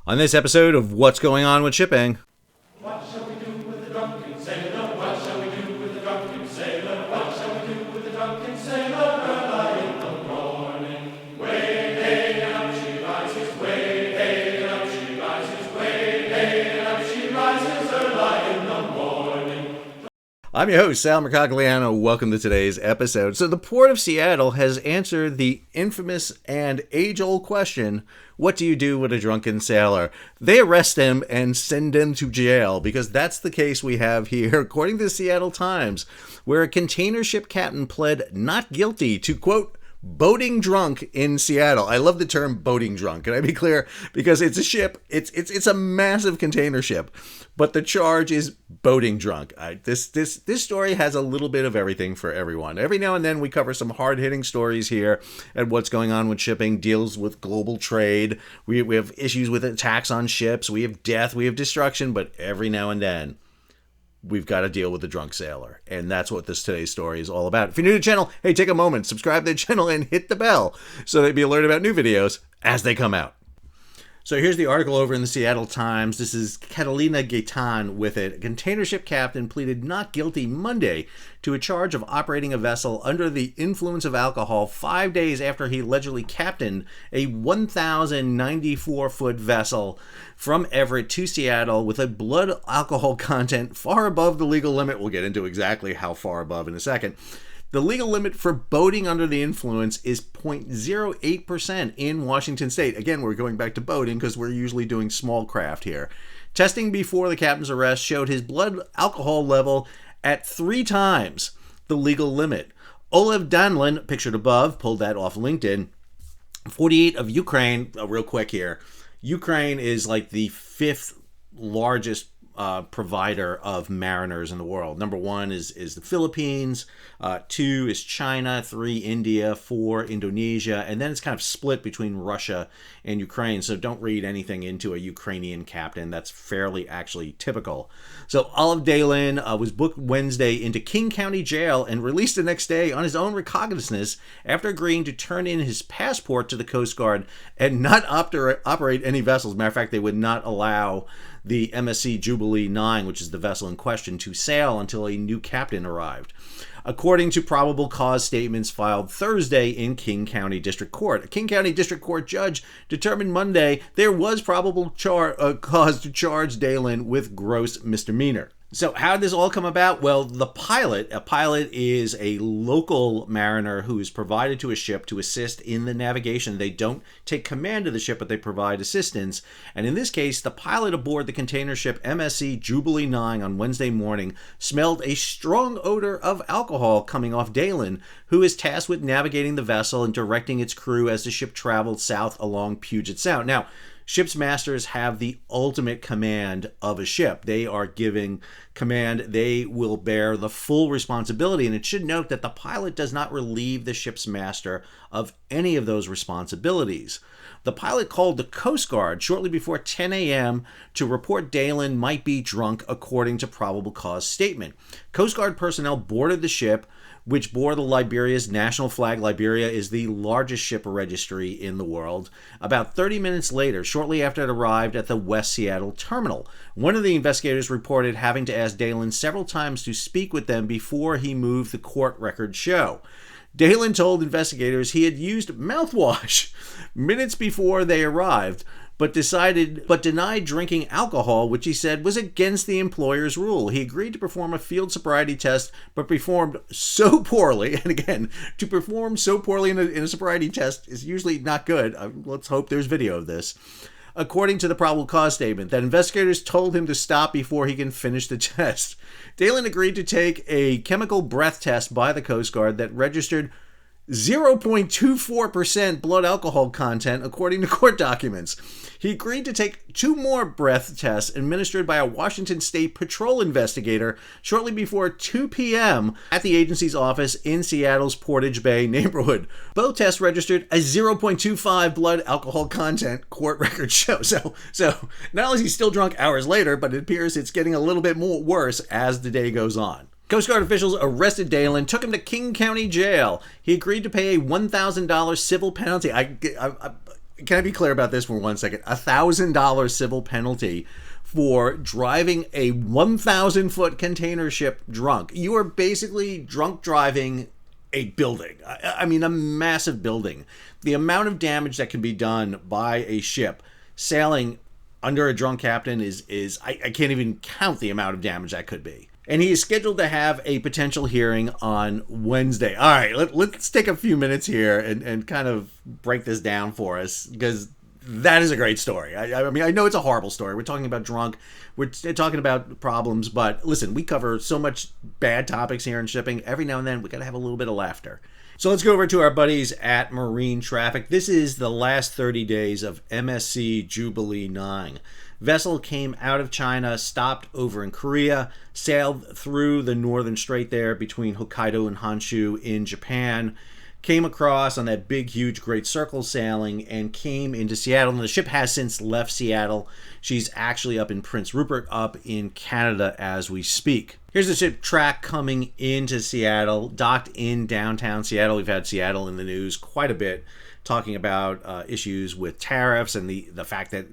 On this episode of What's Going On with Shipping. What shall we do with the drunken sailor? What shall we do with the drunken sailor? What shall we do with the drunken sailor? Early in the morning, way hey and up she rises, way hey and up she rises, way hey and up she rises, early in the morning. I'm your host, Sal Mercogliano. Welcome to today's episode. So the Port of Seattle has answered the infamous and age-old question, what do you do with a drunken sailor? They arrest him and send him to jail, because that's the case we have here, according to the Seattle Times, where a container ship captain pled not guilty to, quote, boating drunk in Seattle. I love the term boating drunk. Can I be clear? Because it's a ship. It's a massive container ship, but the charge is boating drunk. This story has a little bit of everything for everyone. Every now and then we cover some hard-hitting stories here at What's Going On with Shipping. Deals with global trade. We have issues with attacks on ships. We have death. We have destruction. But every now and then we've got to deal with the drunk sailor. And that's what today's story is all about. If you're new to the channel, hey, take a moment, subscribe to the channel, and hit the bell so that you'll be alerted about new videos as they come out. So here's the article over in the Seattle Times. This is Catalina Gaitan with it. A container ship captain pleaded not guilty Monday to a charge of operating a vessel under the influence of alcohol 5 days after he allegedly captained a 1,094-foot vessel from Everett to Seattle with a blood alcohol content far above the legal limit. We'll get into exactly how far above in a second. The legal limit for boating under the influence is 0.08% in Washington state. Again, we're going back to boating because we're usually doing small craft here. Testing before the captain's arrest showed his blood alcohol level at 3 times the legal limit. Olev Danlin, pictured above, pulled that off LinkedIn, 48 of Ukraine. Real quick here. Ukraine is like the 5th largest provider of mariners in the world. Number 1 is the Philippines, 2 is China, 3 India, 4 Indonesia, and then it's kind of split between Russia and Ukraine. So don't read anything into a Ukrainian captain. That's fairly actually typical. So Olive Dalen was booked Wednesday into King County Jail and released the next day on his own recognizance after agreeing to turn in his passport to the Coast Guard and not operate any vessels. Matter of fact, they would not allow the MSC Jubilee 9, which is the vessel in question, to sail until a new captain arrived, according to probable cause statements filed Thursday in King County District Court. A King County District Court judge determined Monday there was probable cause to charge Dalen with gross misdemeanor. So how did this all come about? Well, a pilot is a local mariner who is provided to a ship to assist in the navigation. They don't take command of the ship, but they provide assistance. And in this case, the pilot aboard the container ship MSC Jubilee 9 on Wednesday morning smelled a strong odor of alcohol coming off Dalen, who is tasked with navigating the vessel and directing its crew as the ship traveled south along Puget Sound. Now, ship's masters have the ultimate command of a ship. They are giving command. They will bear the full responsibility. And it should note that the pilot does not relieve the ship's master of any of those responsibilities. The pilot called the Coast Guard shortly before 10 a.m. to report Dalen might be drunk, according to probable cause statement. Coast Guard personnel boarded the ship, which bore the Liberia's national flag. Liberia is the largest ship registry in the world. About 30 minutes later, shortly after it arrived at the West Seattle terminal, one of the investigators reported having to ask Dalen several times to speak with them before he moved, the court records show. Dalen told investigators he had used mouthwash minutes before they arrived, but denied drinking alcohol, which he said was against the employer's rule. He agreed to perform a field sobriety test, but performed so poorly, and again, to perform so poorly in a sobriety test is usually not good. Let's hope there's video of this. According to the probable cause statement, that investigators told him to stop before he can finish the test. Dalen agreed to take a chemical breath test by the Coast Guard that registered 0.24% blood alcohol content, according to court documents. He agreed to take 2 more breath tests administered by a Washington State Patrol investigator shortly before 2 p.m. at the agency's office in Seattle's Portage Bay neighborhood. Both tests registered a 0.25 blood alcohol content, court records show. So not only is he still drunk hours later, but it appears it's getting a little bit more worse as the day goes on. Coast Guard officials arrested Dalen, took him to King County Jail. He agreed to pay a $1,000 civil penalty. can I be clear about this for 1 second? $1,000 civil penalty for driving a 1,000-foot container ship drunk. You are basically drunk driving a building. I mean, a massive building. The amount of damage that can be done by a ship sailing under a drunk captain is I can't even count the amount of damage that could be. And he is scheduled to have a potential hearing on Wednesday. All right, let's take a few minutes here and kind of break this down for us, because that is a great story. I mean, I know it's a horrible story. We're talking about drunk. We're talking about problems. But listen, we cover so much bad topics here in shipping. Every now and then, we got to have a little bit of laughter. So let's go over to our buddies at Marine Traffic. This is the last 30 days of MSC Jubilee 9. Vessel came out of China, stopped over in Korea, sailed through the northern strait there between Hokkaido and Honshu in Japan, came across on that big, huge, great circle sailing, and came into Seattle. And the ship has since left Seattle. She's actually up in Prince Rupert, up in Canada as we speak. Here's the ship track coming into Seattle, docked in downtown Seattle. We've had Seattle in the news quite a bit, talking about issues with tariffs and the fact that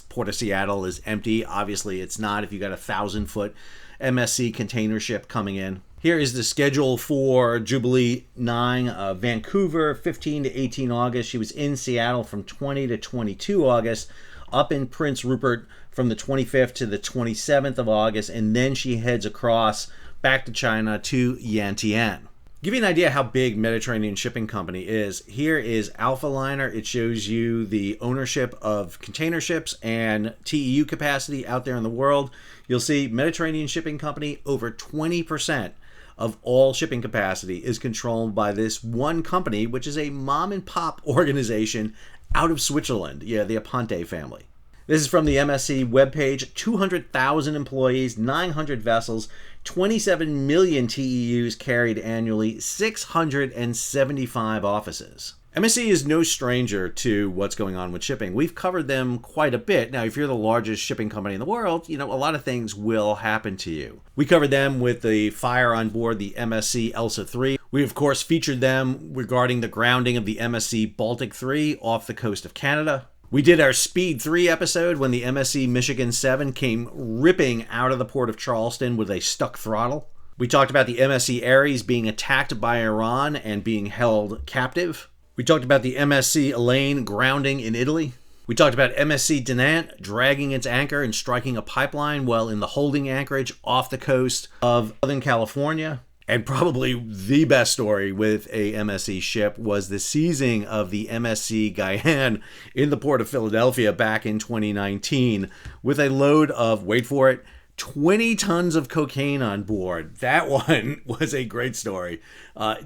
Port of Seattle is empty. Obviously, it's not if you got a 1,000-foot MSC container ship coming in. Here is the schedule for Jubilee 9, Vancouver, 15 to 18 August. She was in Seattle from 20 to 22 August, up in Prince Rupert from the 25th to the 27th of August, and then she heads across back to China to Yantian. Give you an idea how big Mediterranean Shipping Company is. Here is Alphaliner. It shows you the ownership of container ships and TEU capacity out there in the world. You'll see Mediterranean Shipping Company, over 20% of all shipping capacity is controlled by this one company, which is a mom and pop organization out of Switzerland. Yeah, the Aponte family. This is from the MSC webpage. 200,000 employees, 900 vessels, 27 million TEUs carried annually, 675 offices. MSC is no stranger to what's going on with shipping. We've covered them quite a bit. Now, if you're the largest shipping company in the world, a lot of things will happen to you. We covered them with the fire on board the MSC Elsa 3. We, of course, featured them regarding the grounding of the MSC Baltic 3 off the coast of Canada. We did our Speed 3 episode when the MSC Michigan 7 came ripping out of the port of Charleston with a stuck throttle. We talked about the MSC Ares being attacked by Iran and being held captive. We talked about the MSC Elaine grounding in Italy. We talked about MSC Dinant dragging its anchor and striking a pipeline while in the holding anchorage off the coast of Southern California. And probably the best story with a MSC ship was the seizing of the MSC Guyane in the port of Philadelphia back in 2019 with a load of, wait for it, 20 tons of cocaine on board. That one was a great story.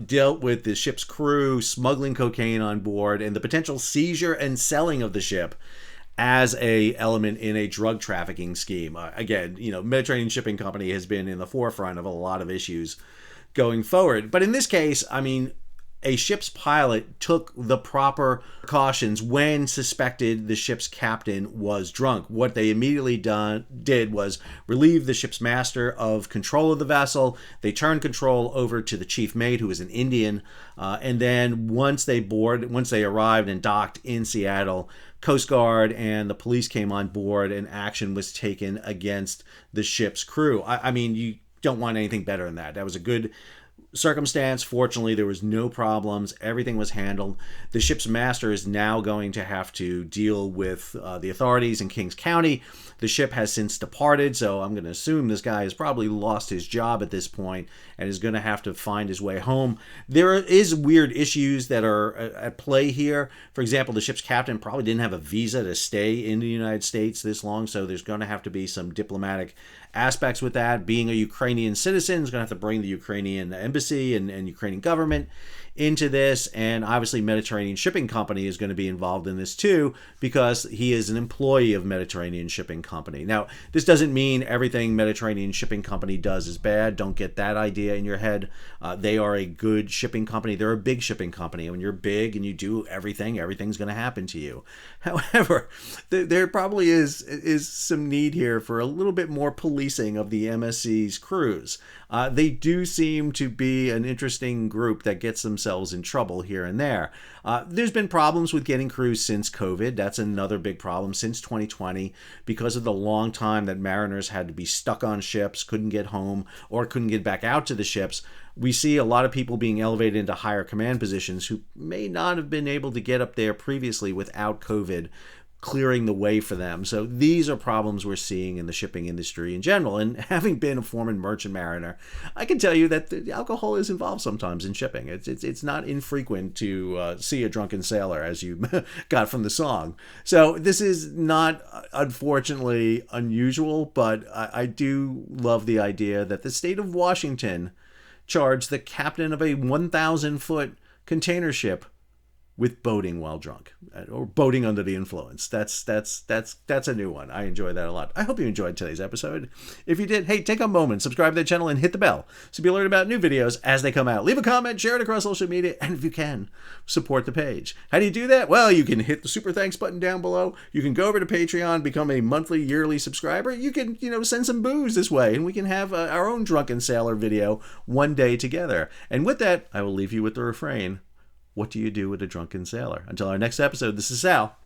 Dealt with the ship's crew smuggling cocaine on board and the potential seizure and selling of the ship as a element in a drug trafficking scheme. Again, Mediterranean Shipping Company has been in the forefront of a lot of issues going forward. But in this case, a ship's pilot took the proper precautions when suspected the ship's captain was drunk. What they immediately did was relieve the ship's master of control of the vessel. They turned control over to the chief mate, who was an Indian. And then once they arrived and docked in Seattle, Coast Guard and the police came on board and action was taken against the ship's crew. You don't want anything better than that. That was a good circumstance. Fortunately, there was no problems. Everything was handled. The ship's master is now going to have to deal with the authorities in Kings County. The ship has since departed, so I'm going to assume this guy has probably lost his job at this point and is going to have to find his way home. There is weird issues that are at play here. For example, the ship's captain probably didn't have a visa to stay in the United States this long, so there's going to have to be some diplomatic aspects with that. Being a Ukrainian citizen is going to have to bring the Ukrainian embassy and Ukrainian government into this, and obviously Mediterranean Shipping Company is going to be involved in this too, because he is an employee of Mediterranean Shipping Company. Now, this doesn't mean everything Mediterranean Shipping Company does is bad. Don't get that idea in your head. They are a good shipping company. They're a big shipping company. When you're big and you do everything, everything's going to happen to you. However, there probably is some need here for a little bit more policing of the MSC's crews. They do seem to be an interesting group that gets themselves themselves in trouble here and there. There's been problems with getting crews since COVID. That's another big problem since 2020 because of the long time that mariners had to be stuck on ships, couldn't get home, or couldn't get back out to the ships. We see a lot of people being elevated into higher command positions who may not have been able to get up there previously without COVID clearing the way for them. So these are problems we're seeing in the shipping industry in general. And having been a former merchant mariner, I can tell you that the alcohol is involved sometimes in shipping. It's not infrequent to see a drunken sailor, as you got from the song. So this is not, unfortunately, unusual, but I do love the idea that the state of Washington charged the captain of a 1,000-foot container ship with boating while drunk, or boating under the influence. That's a new one. I enjoy that a lot. I hope you enjoyed today's episode. If you did, hey, take a moment, subscribe to the channel, and hit the bell so you'll be alerted about new videos as they come out. Leave a comment, share it across social media, and if you can, support the page. How do you do that? Well, you can hit the super thanks button down below. You can go over to Patreon, become a monthly, yearly subscriber. You can, send some booze this way, and we can have our own Drunken Sailor video one day together. And with that, I will leave you with the refrain. What do you do with a drunken sailor? Until our next episode, this is Sal.